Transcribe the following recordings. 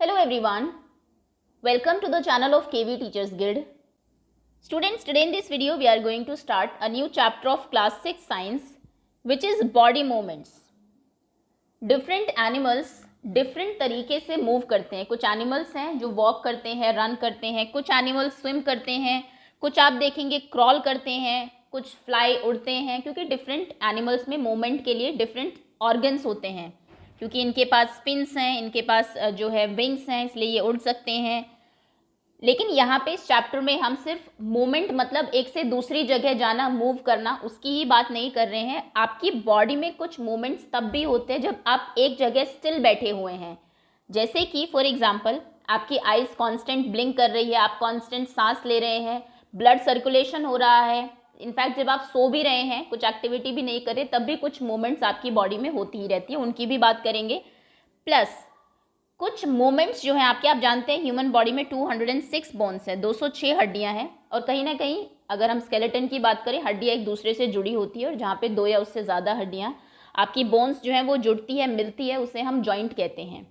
Hello everyone, welcome to the channel of KV Teachers Guild. Students, today in this video we are going to start a new chapter of class 6 science which is body movements. Different animals different तरीके से move करते हैं. कुछ animals हैं जो walk करते हैं, run करते हैं, कुछ एनिमल्स स्विम करते हैं, कुछ आप देखेंगे क्रॉल करते हैं, कुछ फ्लाई उड़ते हैं, क्योंकि डिफरेंट एनिमल्स में मूवमेंट के लिए डिफरेंट ऑर्गन्स होते हैं. क्योंकि इनके पास स्पिन्स हैं, इनके पास जो है विंग्स हैं, इसलिए ये उड़ सकते हैं. लेकिन यहाँ पे इस चैप्टर में हम सिर्फ मूवमेंट मतलब एक से दूसरी जगह जाना, मूव करना, उसकी ही बात नहीं कर रहे हैं. आपकी बॉडी में कुछ मूवमेंट्स तब भी होते हैं जब आप एक जगह स्टिल बैठे हुए हैं. जैसे कि फॉर एग्जांपल आपकी आइज़ कांस्टेंट ब्लिंक कर रही है, आप कांस्टेंट सांस ले रहे हैं, ब्लड सर्कुलेशन हो रहा है. इनफैक्ट जब आप सो भी रहे हैं, कुछ एक्टिविटी भी नहीं कर रहे, तब भी कुछ मूवमेंट्स आपकी बॉडी में होती ही रहती है, उनकी भी बात करेंगे. प्लस कुछ मूवमेंट्स जो हैं आपके, आप जानते हैं ह्यूमन बॉडी में 206 बोन्स हैं, 206 हड्डियां हैं. और कहीं ना कहीं अगर हम स्केलेटन की बात करें, हड्डियां एक दूसरे से जुड़ी होती है, और जहाँ पे 2 या उससे ज़्यादा हड्डियां आपकी बोन्स जो हैं वो जुड़ती है, मिलती है, उसे हम जॉइंट कहते हैं.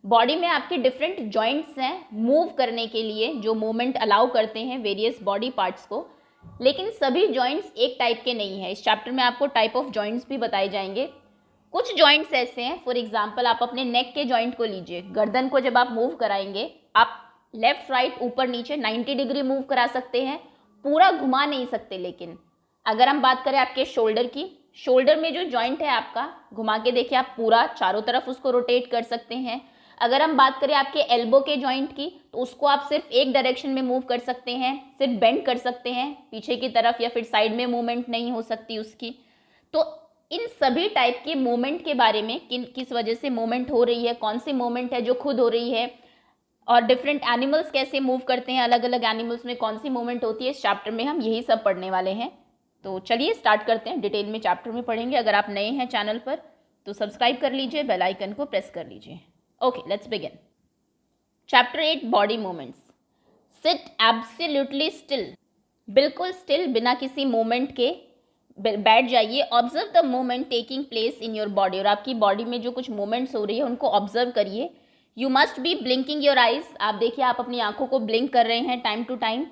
बॉडी में आपके डिफरेंट जॉइंट्स हैं मूव करने के लिए, जो मूवमेंट अलाउ करते हैं वेरियस बॉडी पार्ट्स को. लेकिन सभी जॉइंट्स एक टाइप के नहीं हैं. इस चैप्टर में आपको टाइप ऑफ जॉइंट्स भी बताए जाएंगे. कुछ जॉइंट्स ऐसे हैं, फॉर एग्जांपल आप अपने नेक के जॉइंट को लीजिए. गर्दन को जब आप मूव कराएंगे, आप लेफ्ट राइट ऊपर नीचे 90 डिग्री मूव करा सकते हैं, पूरा घुमा नहीं सकते. लेकिन अगर हम बात करें आपके शोल्डर की, शोल्डर में जो जॉइंट है आपका, घुमा के देखिए, आप पूरा चारों तरफ उसको रोटेट कर सकते हैं. अगर हम बात करें आपके एल्बो के जॉइंट की, तो उसको आप सिर्फ एक डायरेक्शन में मूव कर सकते हैं, सिर्फ बेंड कर सकते हैं पीछे की तरफ, या फिर साइड में मूवमेंट नहीं हो सकती उसकी. तो इन सभी टाइप की मूवमेंट के बारे में, किस वजह से मूवमेंट हो रही है, कौन सी मूवमेंट है जो खुद हो रही है, और डिफरेंट एनिमल्स कैसे मूव करते हैं, अलग अलग एनिमल्स में कौन सी मूवमेंट होती है, इस चैप्टर में हम यही सब पढ़ने वाले हैं. तो चलिए स्टार्ट करते हैं, डिटेल में चैप्टर में पढ़ेंगे. अगर आप नए हैं चैनल पर तो सब्सक्राइब कर लीजिए, बेल आइकन को प्रेस कर लीजिए. Okay, let's begin. Chapter 8 body movements. Sit absolutely still, बिल्कुल स्टिल, बिना किसी मूवमेंट के बैठ जाइए. Observe the movement taking place in your body, और आपकी बॉडी में जो कुछ मूवमेंट्स हो रही है उनको ऑब्जर्व करिए. You must be blinking your eyes, आप देखिए आप अपनी आंखों को ब्लिंक कर रहे हैं time to time.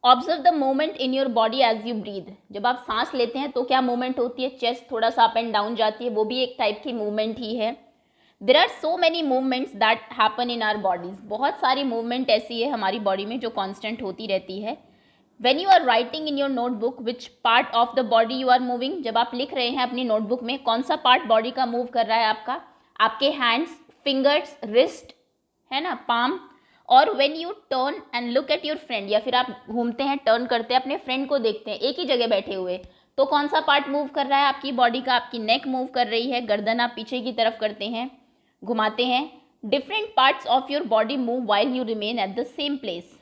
Observe the movement in your body as you breathe, जब आप सांस लेते हैं तो क्या मूवमेंट होती है, चेस्ट थोड़ा सा अप एंड डाउन जाती है, वो भी एक टाइप की मूवमेंट ही है. There are so many movements that happen in our bodies, बहुत सारी मूवमेंट ऐसी है हमारी बॉडी में जो कॉन्स्टेंट होती रहती है. When you are writing in your notebook, which part of the body you are moving, जब आप लिख रहे हैं अपनी नोटबुक में, कौन सा पार्ट बॉडी का मूव कर रहा है आपका, आपके हैंड्स, फिंगर्स, रिस्ट है ना, पाम. और when you turn and look at your friend, या फिर आप घूमते हैं, टर्न करते हैं, अपने फ्रेंड को देखते हैं एक ही जगह बैठे हुए, तो कौन सा पार्ट मूव कर रहा है आपकी बॉडी का, आपकी नेक मूव कर रही है, गर्दन आप पीछे की तरफ करते हैं, घुमाते हैं. Different parts of your body move while you remain at the same place.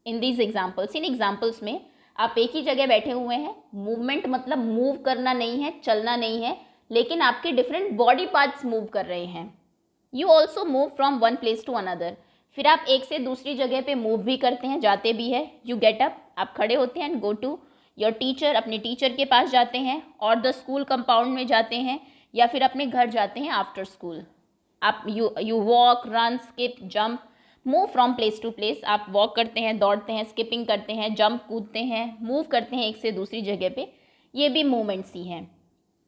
In these examples, in examples में आप एक ही जगह बैठे हुए हैं. मूवमेंट मतलब मूव करना नहीं है, चलना नहीं है, लेकिन आपके डिफरेंट बॉडी पार्ट्स मूव कर रहे हैं. You also move from one place to another, फिर आप एक से दूसरी जगह पे मूव भी करते हैं, जाते भी है. यू गेट अप, आप खड़े होते हैं, and go to your teacher, अपने टीचर के पास जाते हैं, और द स्कूल कंपाउंड में जाते हैं, या फिर अपने घर जाते हैं आफ्टर स्कूल. आप you walk, run, skip, jump, move from place to place. आप वॉक करते हैं, दौड़ते हैं, स्किपिंग करते हैं, जंप कूदते हैं, मूव करते हैं एक से दूसरी जगह पे, ये भी मूवमेंट्स ही हैं.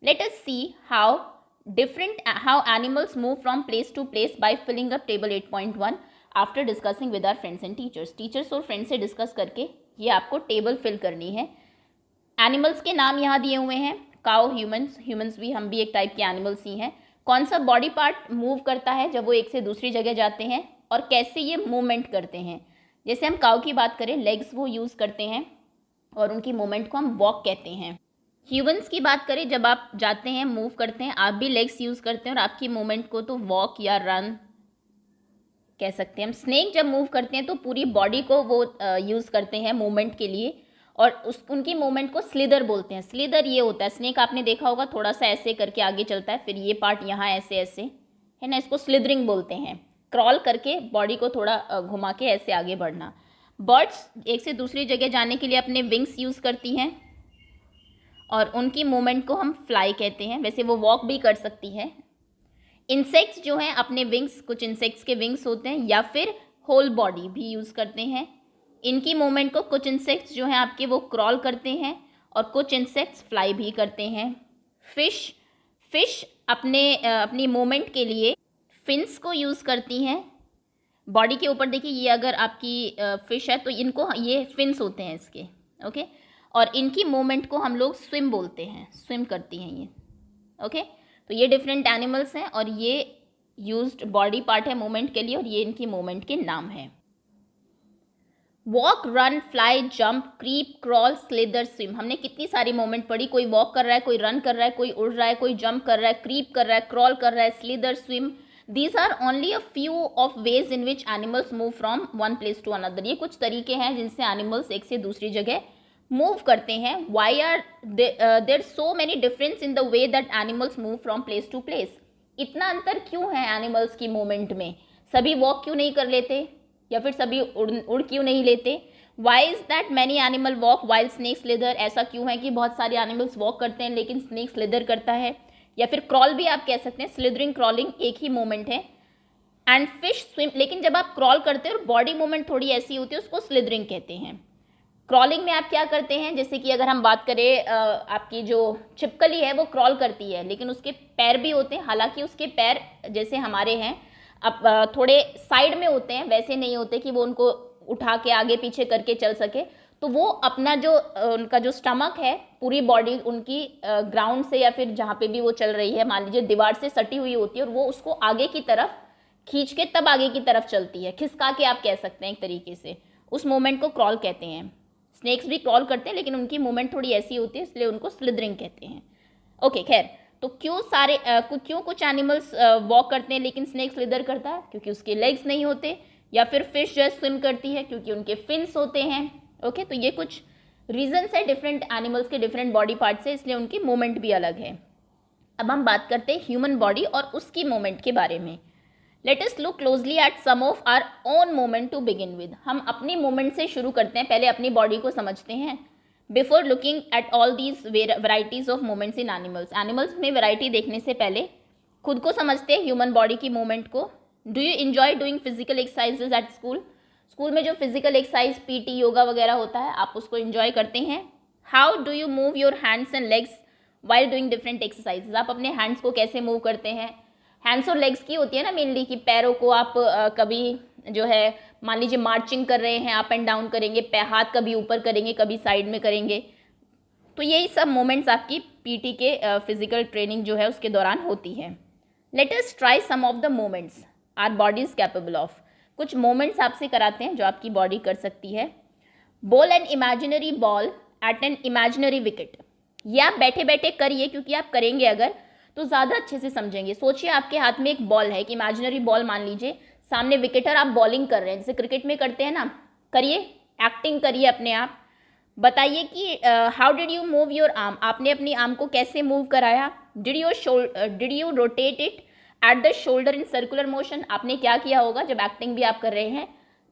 Let us see how animals move from place to place by filling up table 8.1 after discussing with our friends and teachers. Teachers और फ्रेंड्स से डिस्कस करके ये आपको टेबल फिल करनी है. एनिमल्स के नाम यहाँ दिए हुए हैं, काउ, ह्यूमन्स भी, हम भी एक टाइप के एनिमल्स ही हैं. कौन सा बॉडी पार्ट मूव करता है जब वो एक से दूसरी जगह जाते हैं, और कैसे ये मूवमेंट करते हैं. जैसे हम काउ की बात करें, लेग्स वो यूज़ करते हैं, और उनकी मूवमेंट को हम वॉक कहते हैं. ह्यूमन्स की बात करें, जब आप जाते हैं, मूव करते हैं, आप भी लेग्स यूज़ करते हैं, और आपकी मूवमेंट को तो वॉक या रन कह सकते हैं हम. स्नेक जब मूव करते हैं तो पूरी बॉडी को वो यूज़ करते हैं मूवमेंट के लिए, और उनकी मूवमेंट को स्लिदर बोलते हैं. स्लिदर ये होता है, स्नेक आपने देखा होगा, थोड़ा सा ऐसे करके आगे चलता है, फिर ये पार्ट यहाँ ऐसे ऐसे है ना, इसको स्लिदरिंग बोलते हैं. क्रॉल करके बॉडी को थोड़ा घुमा के ऐसे आगे बढ़ना. बर्ड्स एक से दूसरी जगह जाने के लिए अपने विंग्स यूज़ करती हैं, और उनकी मूवमेंट को हम फ्लाई कहते हैं. वैसे वो वॉक भी कर सकती है. इंसेक्ट्स जो हैं अपने विंग्स, कुछ इंसेक्ट्स के विंग्स होते हैं, या फिर होल बॉडी भी यूज़ करते हैं इनकी मूवमेंट को। कुछ इंसेक्ट्स जो हैं आपके वो क्रॉल करते हैं और कुछ इंसेक्ट्स फ्लाई भी करते हैं। फिश अपनी मूवमेंट के लिए फिन्स को यूज़ करती हैं। बॉडी के ऊपर देखिए, ये अगर आपकी फिश है तो इनको ये फिन्स होते हैं इसके, ओके। और इनकी मूवमेंट को हम लोग स्विम बोलते हैं, स्विम करती हैं ये, ओके। तो ये डिफरेंट एनिमल्स हैं और ये यूज्ड बॉडी पार्ट है मूवमेंट के लिए, और ये इनकी मूवमेंट के नाम हैं। Walk, run, fly, jump, creep, crawl, slither, swim. हमने कितनी सारी मूवमेंट पढ़ी। कोई वॉक कर रहा है, कोई रन कर रहा है, कोई उड़ रहा है, कोई जंप कर रहा है, क्रीप कर रहा है, क्रॉल कर रहा है, slither, swim. These are only a few of ways in which animals move from one place to another. ये कुछ तरीके हैं जिनसे एनिमल्स एक से दूसरी जगह मूव करते हैं. Why are there so many difference in the way that animals move from place to place? इतना अंतर क्यों है एनिमल्स की मूवमेंट में? सभी वॉक क्यों नहीं कर लेते, या फिर सभी उड़ क्यों नहीं लेते? Why is that many animal walk while snake slither? ऐसा क्यों है कि बहुत सारे एनिमल्स वॉक करते हैं लेकिन स्नेक स्लिदर करता है, या फिर क्रॉल भी आप कह सकते हैं. स्लिदरिंग, क्रॉलिंग एक ही मूवमेंट है. एंड फिश स्विम, लेकिन जब आप क्रॉल करते हैं और बॉडी मूवमेंट थोड़ी ऐसी होती है उसको स्लिदरिंग कहते हैं. क्रॉलिंग में आप क्या करते हैं, जैसे कि अगर हम बात करें आपकी जो छिपकली है वो क्रॉल करती है लेकिन उसके पैर भी होते हैं. हालांकि उसके पैर जैसे हमारे हैं अब थोड़े साइड में होते हैं, वैसे नहीं होते कि वो उनको उठा के आगे पीछे करके चल सके. तो वो अपना जो उनका जो स्टमक है, पूरी बॉडी उनकी ग्राउंड से या फिर जहाँ पे भी वो चल रही है, मान लीजिए दीवार से सटी हुई होती है, और वो उसको आगे की तरफ खींच के तब आगे की तरफ चलती है, खिसका के आप कह सकते हैं एक तरीके से. उस मूवमेंट को क्रॉल कहते हैं. स्नेक्स भी क्रॉल करते हैं लेकिन उनकी मूवमेंट थोड़ी ऐसी होती है, इसलिए उनको स्लिदरिंग कहते हैं. ओके, खैर, तो क्यों कुछ एनिमल्स वॉक करते हैं लेकिन स्नेक स्लिदर करता है? क्योंकि उसके लेग्स नहीं होते. या फिर फिश जो स्विम करती है क्योंकि उनके फिन्स होते हैं. ओके, तो ये कुछ रीजंस है डिफरेंट एनिमल्स के डिफरेंट बॉडी पार्ट से, इसलिए उनकी मूवमेंट भी अलग है. अब हम बात करते हैं ह्यूमन बॉडी और उसकी मूवमेंट के बारे में. Let us look closely at some of our own movement to begin with. हम अपनी मूवमेंट से शुरू करते हैं, पहले अपनी बॉडी को समझते हैं before looking at all these varieties of movements in animals. Animals में वेराइटी देखने से पहले खुद को समझते हैं, ह्यूमन बॉडी की मूवमेंट को. Do you enjoy doing physical exercises at school? School में जो फिजिकल एक्सरसाइज, पीटी, योगा वगैरह होता है, आप उसको एंजॉय करते हैं. How do you move your hands and legs while doing different exercises? आप अपने हैंड्स को कैसे मूव करते हैं? हैंड्स और लेग्स की होती है ना मेनली, कि पैरों को आप कभी जो है मान लीजिए मार्चिंग कर रहे हैं, अप एंड डाउन करेंगे, हाथ कभी ऊपर करेंगे, कभी साइड में करेंगे. तो यही सब मोमेंट्स आपकी पीटी के फिजिकल ट्रेनिंग जो है उसके दौरान होती है. Let us try some of the moments our body is capable of. कुछ मोमेंट्स आपसे कराते हैं जो आपकी बॉडी कर सकती है. Ball an imaginary ball at an imaginary wicket. ये आप बैठे बैठे करिए, क्योंकि आप करेंगे अगर तो ज़्यादा अच्छे से समझेंगे. सोचिए आपके हाथ में एक बॉल है, एक इमेजिनरी बॉल मान लीजिए, सामने विकेट और आप बॉलिंग कर रहे हैं, जैसे क्रिकेट में करते हैं ना. करिए, एक्टिंग करिए अपने आप. बताइए कि how did you move your arm. आपने अपनी आर्म को कैसे मूव कराया? Did you rotate it at the shoulder in circular motion. आपने क्या किया होगा जब एक्टिंग भी आप कर रहे हैं?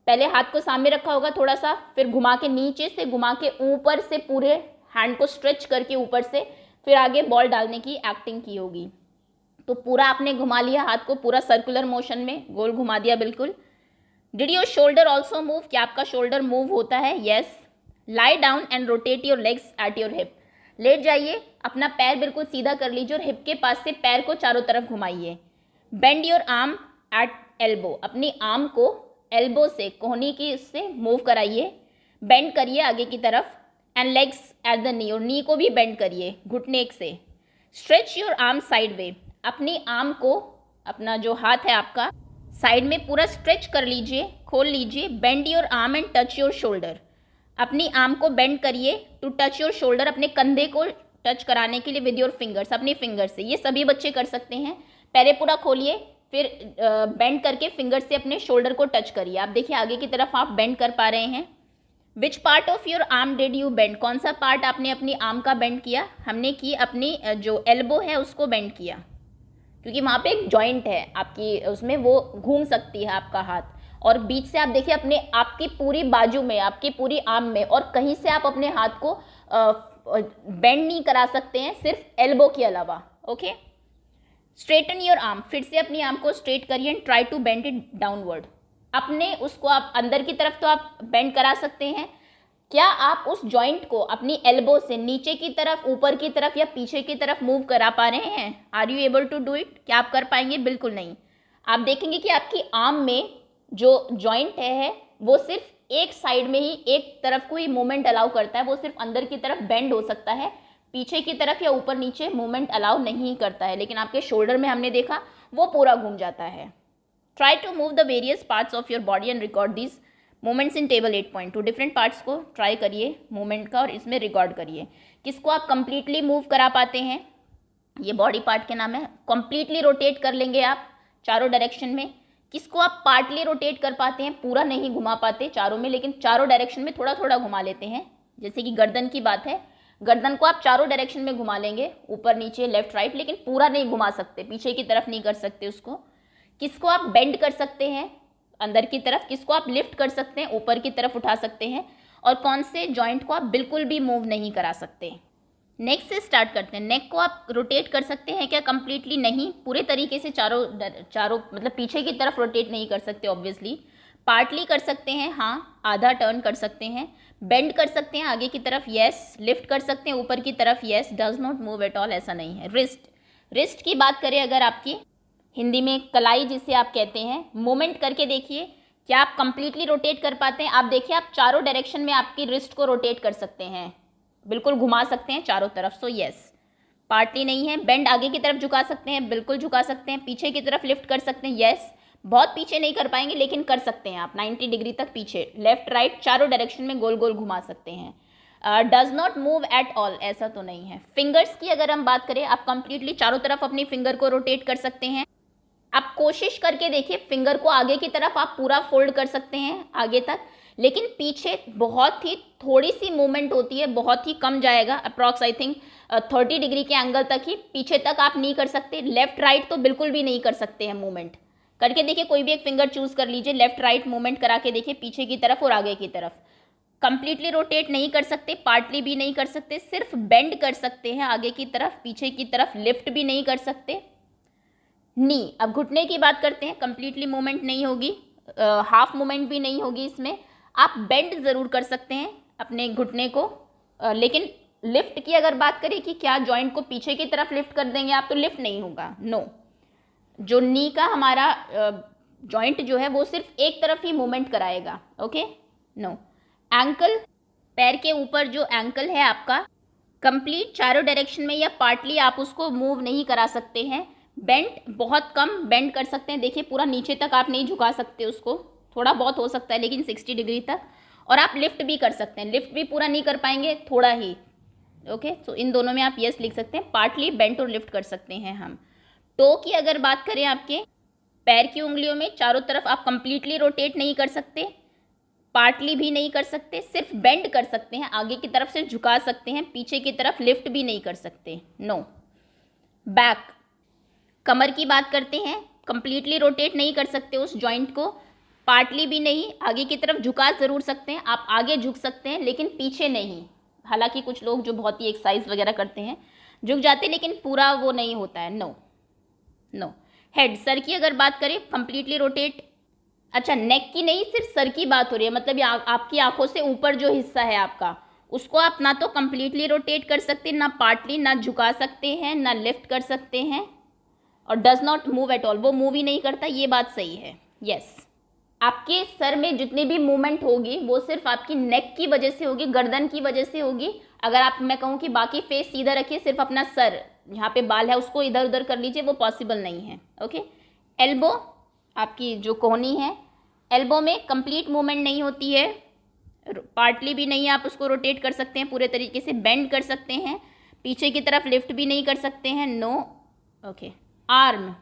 पहले हाथ को सामने रखा होगा थोड़ा सा, फिर घुमा के नीचे से घुमा के ऊपर से पूरे हैंड को स्ट्रेच करके ऊपर से फिर आगे बॉल डालने की एक्टिंग की होगी. तो पूरा आपने घुमा लिया हाथ को, पूरा सर्कुलर मोशन में गोल घुमा दिया बिल्कुल. Did your shoulder also move. क्या आपका शोल्डर मूव होता है? Yes. Lie down and rotate your legs at your hip. लेट जाइए, अपना पैर बिल्कुल सीधा कर लीजिए और हिप के पास से पैर को चारों तरफ घुमाइए. Bend your arm at elbow. अपनी आर्म को एल्बो से, कोहनी की उससे मूव कराइए, बेंड करिए आगे की तरफ. And legs at the knee, और नी को भी बेंड करिए घुटने से. Stretch your arm side way. अपनी आर्म को, अपना जो हाथ है आपका, साइड में पूरा स्ट्रेच कर लीजिए, खोल लीजिए. Bend your arm and touch your shoulder. अपनी आर्म को बेंड करिए टू टच योर शोल्डर. अपने कंधे को टच कराने के लिए विद योर फिंगर्स, अपनी फिंगर से. ये सभी बच्चे कर सकते हैं. पहले पूरा खोलिए, फिर बेंड करके फिंगर से अपने शोल्डर को टच करिए. आप देखिए आगे की तरफ आप बेंड कर पा रहे हैं. Which part of your arm did you bend. कौन सा पार्ट आपने अपनी आर्म का बेंड किया? हमने की अपनी जो एल्बो है उसको बेंड किया, क्योंकि वहाँ पे एक जॉइंट है आपकी, उसमें वो घूम सकती है आपका हाथ. और बीच से आप देखिए अपने, आपकी पूरी बाजू में, आपकी पूरी आर्म में, और कहीं से आप अपने हाथ को बेंड नहीं करा सकते हैं, सिर्फ एल्बो के अलावा. ओके. स्ट्रेटन योर आर्म, फिर से अपनी आर्म को स्ट्रेट करिए and try to bend it downward. अपने उसको आप अंदर की तरफ तो आप बेंड करा सकते हैं, क्या आप उस जॉइंट को अपनी एल्बो से नीचे की तरफ, ऊपर की तरफ या पीछे की तरफ मूव करा पा रहे हैं? Are you able to do it? क्या आप कर पाएंगे? बिल्कुल नहीं। आप देखेंगे कि आपकी आर्म में जो जॉइंट है वो सिर्फ एक साइड में ही, एक तरफ को ही मूवमेंट अलाउ करता है, वो सिर्फ अंदर की तरफ बेंड हो सकता है, पीछे की तरफ या ऊपर नीचे मूवमेंट अलाउ नहीं करता है। लेकिन आपके शोल्डर में हमने देखा वो पूरा घूम जाता है। Try to move the various parts of your body and record this movements in table 8.2। Different parts को ट्राई करिए मूवमेंट का और इसमें रिकॉर्ड करिए। किसको आप कंप्लीटली मूव करा पाते हैं? ये बॉडी पार्ट के नाम है। कंप्लीटली रोटेट कर लेंगे आप चारों डायरेक्शन में। किसको आप पार्टली रोटेट कर पाते हैं? पूरा नहीं घुमा पाते चारों में, लेकिन चारों डायरेक्शन में थोड़ा थोड़ा घुमा लेते हैं। जैसे कि गर्दन की बात है, गर्दन को आप चारों डायरेक्शन में घुमा लेंगे, ऊपर नीचे लेफ्ट राइट, लेकिन पूरा नहीं घुमा सकते, पीछे की तरफ नहीं कर सकते उसको। किसको आप बेंड कर सकते हैं? अंदर की तरफ। किसको आप लिफ्ट कर सकते हैं? ऊपर की तरफ उठा सकते हैं। और कौन से जॉइंट को आप बिल्कुल भी मूव नहीं करा सकते? नेक से स्टार्ट करते हैं। नेक को आप रोटेट कर सकते हैं क्या? कंप्लीटली नहीं, पूरे तरीके से चारों मतलब पीछे की तरफ रोटेट नहीं कर सकते ऑब्वियसली। पार्टली कर सकते हैं, हाँ, आधा टर्न कर सकते हैं। बेंड कर सकते हैं आगे की तरफ, यस। लिफ्ट कर सकते हैं ऊपर की तरफ, yes. Does not move at all, ऐसा नहीं है। रिस्ट की बात करें अगर आपकी, हिंदी में कलाई जिसे आप कहते हैं, मूवमेंट करके देखिए, क्या आप कंप्लीटली रोटेट कर पाते हैं? आप देखिए, आप चारों डायरेक्शन में आपकी रिस्ट को रोटेट कर सकते हैं, बिल्कुल घुमा सकते हैं चारों तरफ, सो यस। पार्टली नहीं है। बेंड आगे की तरफ झुका सकते हैं, बिल्कुल झुका सकते हैं। पीछे की तरफ लिफ्ट कर सकते हैं, यस। बहुत पीछे नहीं कर पाएंगे लेकिन कर सकते हैं आप 90 डिग्री तक पीछे, लेफ्ट राइट चारों डायरेक्शन में गोल गोल घुमा सकते हैं। Does not move at all, ऐसा तो नहीं है। फिंगर्स की अगर हम बात करें, आप कंप्लीटली चारों तरफ अपनी फिंगर को रोटेट कर सकते हैं। आप कोशिश करके देखिए, फिंगर को आगे की तरफ आप पूरा फोल्ड कर सकते हैं आगे तक, लेकिन पीछे बहुत ही थोड़ी सी मूवमेंट होती है, बहुत ही कम जाएगा, अप्रॉक्स आई थिंक 30 डिग्री के एंगल तक ही, पीछे तक आप नहीं कर सकते। लेफ्ट राइट तो बिल्कुल भी नहीं कर सकते हैं मूवमेंट। करके देखिए, कोई भी एक फिंगर चूज कर लीजिए, लेफ्ट राइट मूवमेंट करा के देखिए, पीछे की तरफ और आगे की तरफ। कंप्लीटली रोटेट नहीं कर सकते, पार्टली भी नहीं कर सकते, सिर्फ बेंड कर सकते हैं आगे की तरफ, पीछे की तरफ लिफ्ट भी नहीं कर सकते। नी, अब घुटने की बात करते हैं। कंप्लीटली मूवमेंट नहीं होगी, हाफ मूवमेंट भी नहीं होगी इसमें। आप बेंड ज़रूर कर सकते हैं अपने घुटने को, लेकिन लिफ्ट की अगर बात करें कि क्या जॉइंट को पीछे की तरफ लिफ्ट कर देंगे आप, तो लिफ्ट नहीं होगा, नो। जो नी का हमारा जॉइंट जो है वो सिर्फ एक तरफ ही मूवमेंट कराएगा, ओके, नो। एंकल, पैर के ऊपर जो एंकल है आपका, कंप्लीट चारों डायरेक्शन में या पार्टली आप उसको मूव नहीं करा सकते हैं। बेंड बहुत कम बेंड कर सकते हैं, देखिए पूरा नीचे तक आप नहीं झुका सकते उसको, थोड़ा बहुत हो सकता है लेकिन 60 डिग्री तक। और आप लिफ्ट भी कर सकते हैं, लिफ्ट भी पूरा नहीं कर पाएंगे, थोड़ा ही, ओके। सो इन दोनों में आप यस लिख सकते हैं, पार्टली बेंड और लिफ्ट कर सकते हैं हम। टो की अगर बात करें, आपके पैर की उंगलियों में चारों तरफ आप कंप्लीटली रोटेट नहीं कर सकते, पार्टली भी नहीं कर सकते, सिर्फ बेंड कर सकते हैं, आगे की तरफ से झुका सकते हैं, पीछे की तरफ लिफ्ट भी नहीं कर सकते, नो। बैक, कमर की बात करते हैं, कंप्लीटली रोटेट नहीं कर सकते उस जॉइंट को, पार्टली भी नहीं, आगे की तरफ झुका ज़रूर सकते हैं, आप आगे झुक सकते हैं लेकिन पीछे नहीं। हालांकि कुछ लोग जो बहुत ही एक्सरसाइज वगैरह करते हैं झुक जाते हैं, लेकिन पूरा वो नहीं होता है, नो नो। हेड, सर की अगर बात करें, कंप्लीटली रोटेट, अच्छा नेक की नहीं, सिर्फ सर की बात हो रही है, मतलब आपकी आंखों से ऊपर जो हिस्सा है आपका, उसको आप ना तो कंप्लीटली रोटेट कर सकते हैं, ना पार्टली, ना झुका सकते हैं, ना लिफ्ट कर सकते हैं। और does not move at all, वो मूव ही नहीं करता, ये बात सही है, यस। आपके सर में जितनी भी मूवमेंट होगी वो सिर्फ आपकी नेक की वजह से होगी, गर्दन की वजह से होगी। अगर आप, मैं कहूँ कि बाकी फेस सीधा रखिए, सिर्फ अपना सर, यहाँ पे बाल है उसको इधर उधर कर लीजिए, वो पॉसिबल नहीं है, ओके। एल्बो, आपकी जो कोहनी है, एल्बो में कंप्लीट मूवमेंट नहीं होती है, पार्टली भी नहीं आप उसको रोटेट कर सकते हैं पूरे तरीके से, बेंड कर सकते हैं, पीछे की तरफ लिफ्ट भी नहीं कर सकते हैं, नो, ओके। आर्म,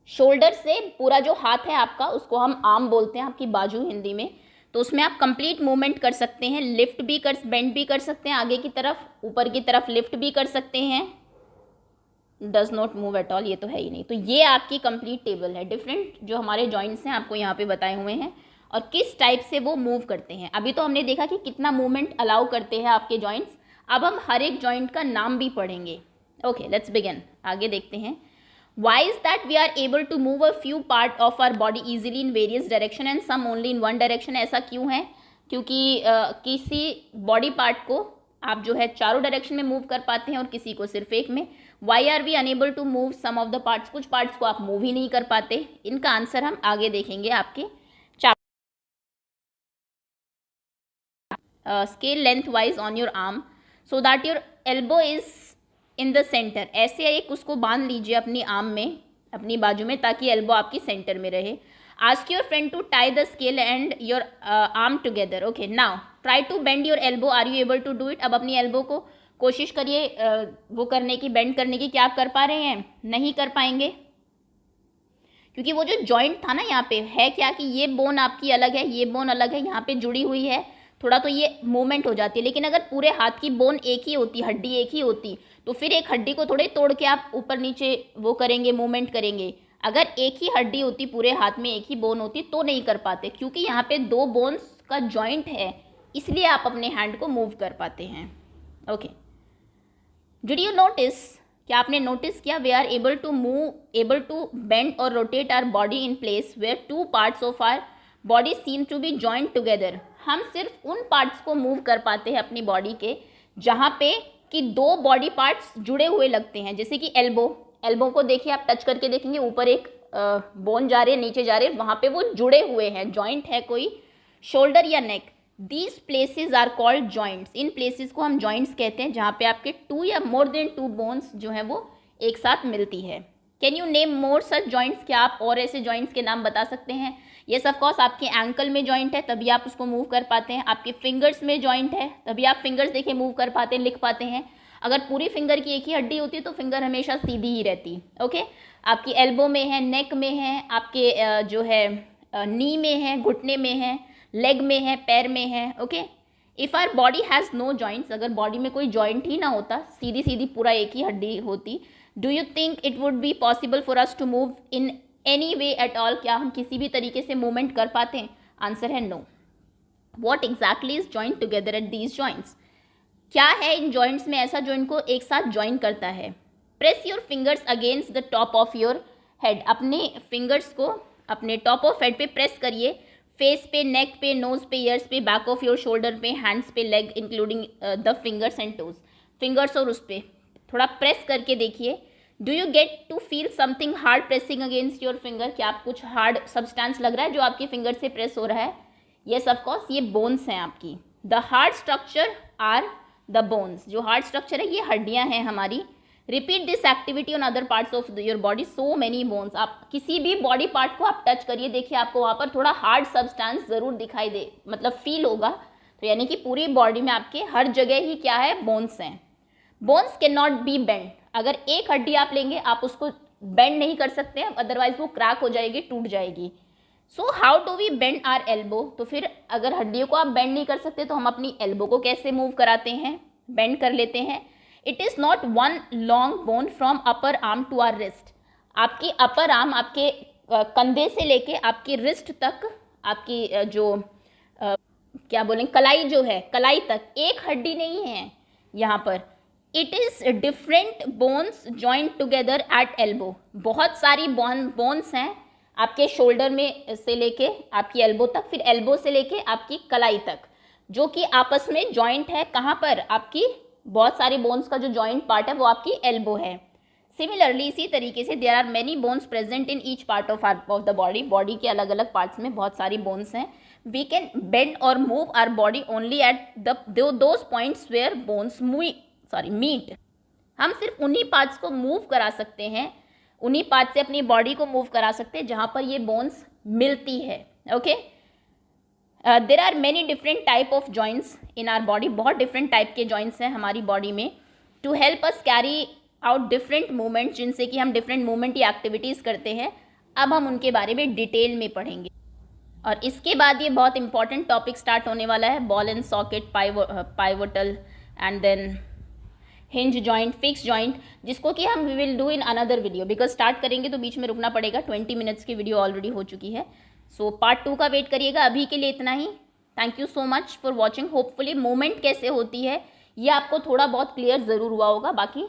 शोल्डर से पूरा जो हाथ है आपका, उसको हम आर्म बोलते हैं, आपकी बाजू हिंदी में, तो उसमें आप कंप्लीट मूवमेंट कर सकते हैं, लिफ्ट भी कर, बेंड भी कर सकते हैं आगे की तरफ, ऊपर की तरफ लिफ्ट भी कर सकते हैं। Does not move at all, ये तो है ही नहीं। तो ये आपकी कंप्लीट टेबल है, डिफरेंट जो हमारे जॉइंट्स हैं आपको यहाँ पे बताए हुए हैं और किस टाइप से वो मूव करते हैं। अभी तो हमने देखा कि कितना मूवमेंट अलाउ करते हैं आपके जॉइंट्स, अब हम हर एक जॉइंट का नाम भी पढ़ेंगे। ओके, लेट्स बिगिन, आगे देखते हैं। Why is that we are able to move a few part of our body easily in various direction and some only in one direction? ऐसा क्यों है? क्योंकि किसी बॉडी पार्ट को आप जो है चारों डायरेक्शन में मूव कर पाते हैं और किसी को सिर्फ एक में. Why are we unable to move some of the parts? कुछ पार्ट्स को आप मूव ही नहीं कर पाते. इनका आंसर हम आगे देखेंगे आपके scale length wise on your arm so that your elbow is in the centre. ऐसे एक उसको बांध लीजिए अपनी आर्म में, अपनी बाजू में, ताकि एल्बो आपकी सेंटर में रहे. Ask your friend to tie the scale and your arm together. Okay, now try to bend your elbow. Are you able to do it? अब अपनी एल्बो को कोशिश करिए वो करने की, बेंड करने की. क्या आप कर पा रहे हैं? नहीं कर पाएंगे, क्योंकि वो जो जॉइंट था ना यहाँ पे, है क्या कि ये बोन आपकी अलग है, ये बोन अलग है, यहाँ पे जुड़ी हुई है, थोड़ा तो ये मूवमेंट हो जाती है. लेकिन अगर पूरे हाथ की बोन एक ही होती, हड्डी एक ही होती, तो फिर एक हड्डी को थोड़े तोड़ के आप ऊपर नीचे वो करेंगे, मूवमेंट करेंगे. अगर एक ही हड्डी होती, पूरे हाथ में एक ही बोन होती, तो नहीं कर पाते. क्योंकि यहाँ पे दो बोन्स का जॉइंट है, इसलिए आप अपने हैंड को मूव कर पाते हैं. Okay, did you notice? क्या आपने नोटिस किया? We are able to move, able to bend और rotate our body in place where two parts of our body seem to be joint together. हम सिर्फ उन पार्ट्स को मूव कर पाते हैं अपनी बॉडी के जहाँ पे कि दो बॉडी पार्ट्स जुड़े हुए लगते हैं. जैसे कि एल्बो, एल्बो को देखिए, आप टच करके देखेंगे, ऊपर एक बोन जा रहे हैं, नीचे जा रहे हैं, वहाँ पे वो जुड़े हुए हैं, जॉइंट है कोई. शोल्डर या neck, these places are called joints. इन प्लेसेस को हम जॉइंट्स कहते हैं जहाँ पे आपके टू या मोर देन टू बोन्स जो है वो एक साथ मिलती है. Can you name more such joints? क्या आप और ऐसे जॉइंट्स के नाम बता सकते हैं? येस ऑफ कोर्स, आपके एंकल में जॉइंट है, तभी आप उसको मूव कर पाते हैं. आपके फिंगर्स में जॉइंट है, तभी आप फिंगर्स देखिए मूव कर पाते हैं, लिख पाते हैं. अगर पूरी फिंगर की एक ही हड्डी होती तो फिंगर हमेशा सीधी ही रहती. ओके, आपकी एल्बो में है, नेक में है, आपके जो है नी में है, घुटने में है, लेग में है, पैर में है. Okay, if our body has no joints, अगर बॉडी में कोई जॉइंट ही ना होता, सीधी सीधी पूरा एक ही हड्डी होती, do you think it would be possible for us to move in any way at all? क्या हम किसी भी तरीके से मूवमेंट कर पाते हैं? आंसर है no. What exactly is joint together at these joints? क्या है इन जॉइंट्स में ऐसा जो इनको एक साथ जॉइन करता है? Press your fingers against the top of your head. अपने फिंगर्स को अपने टॉप ऑफ हेड पे प्रेस करिए, फेस पे, नेक पे, नोज पे, ईयर्स पे, बैक ऑफ योर शोल्डर पे, हैंड्स पे, leg including the fingers and toes. Fingers और उस पर थोड़ा प्रेस करके देखिए. Do you get to feel something hard pressing against your finger? क्या आप कुछ हार्ड सब्सटेंस लग रहा है जो आपके फिंगर से प्रेस हो रहा है? येस ऑफ कोर्स, ये बोन्स हैं आपकी. The hard structure are the bones. जो हार्ड स्ट्रक्चर है ये हड्डियां हैं हमारी. Repeat this activity on other parts of your body. So many bones. आप किसी भी बॉडी पार्ट को आप टच करिए, देखिए आपको वहाँ पर थोड़ा हार्ड सब्सटेंस ज़रूर दिखाई दे, मतलब फील होगा. तो यानी कि पूरी बॉडी में आपके हर जगह ही क्या है? बोन्स हैं. Bones can not be bend. अगर एक हड्डी आप लेंगे, आप उसको बेंड नहीं कर सकते हैं, अदरवाइज वो क्रैक हो जाएगी, टूट जाएगी. So how do we bend our elbow? तो फिर अगर हड्डियों को आप बेंड नहीं कर सकते तो हम अपनी एल्बो को कैसे मूव कराते हैं, बेंड कर लेते हैं? It is not one long bone from upper arm to our wrist. आपकी अपर आर्म, आपके कंधे से लेके आपकी रिस्ट तक, आपकी जो क्या बोलें, कलाई जो है, कलाई तक एक हड्डी नहीं है यहाँ पर. It is different bones joint together at elbow. बहुत सारी बोन्स हैं आपके शोल्डर में से लेके आपकी एल्बो तक, फिर एल्बो से लेके आपकी कलाई तक, जो कि आपस में जॉइंट है. कहाँ पर? आपकी बहुत सारी बोन्स का जो जॉइंट पार्ट है वो आपकी एल्बो है. सिमिलरली, इसी तरीके से there are many bones present in each part of the body. Body के अलग अलग पार्ट्स में बहुत सारी बोन्स हैं. वी कैन बेंड और move our body only at those points where bones meet. हम सिर्फ उन्हीं पार्ट्स को मूव करा सकते हैं, उन्हीं पार्ट से अपनी बॉडी को मूव करा सकते हैं जहाँ पर ये बोन्स मिलती है. Okay, there are many different type of joints in our body. बहुत डिफरेंट टाइप के जॉइंट्स हैं हमारी बॉडी में. To help us carry out different movement, जिनसे कि हम डिफरेंट मूवमेंट या एक्टिविटीज़ करते हैं. अब हम उनके बारे में डिटेल में पढ़ेंगे. और इसके बाद ये बहुत इंपॉर्टेंट टॉपिक स्टार्ट होने वाला है, ball and socket, pivotal and then hinge joint, fix joint, जिसको कि हम we will do in another video, because start करेंगे तो बीच में रुकना पड़ेगा. 20 मिनट्स की वीडियो ऑलरेडी हो चुकी है. सो पार्ट 2 का वेट करिएगा. अभी के लिए इतना ही. Thank you so much for watching. Hopefully movement कैसे होती है ये आपको थोड़ा बहुत क्लियर ज़रूर हुआ होगा. बाकी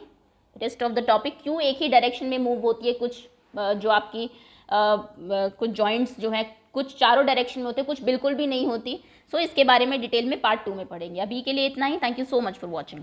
रेस्ट ऑफ द टॉपिक, क्यों एक ही डायरेक्शन में मूव होती है, कुछ जो आपकी कुछ जॉइंट्स जो हैं कुछ चारों डायरेक्शन में होते हैं, कुछ बिल्कुल भी नहीं होती। सो इसके बारे में डिटेल में पार्ट 2 में पढ़ेंगे। अभी के लिए इतना ही। Thank you so much for watching.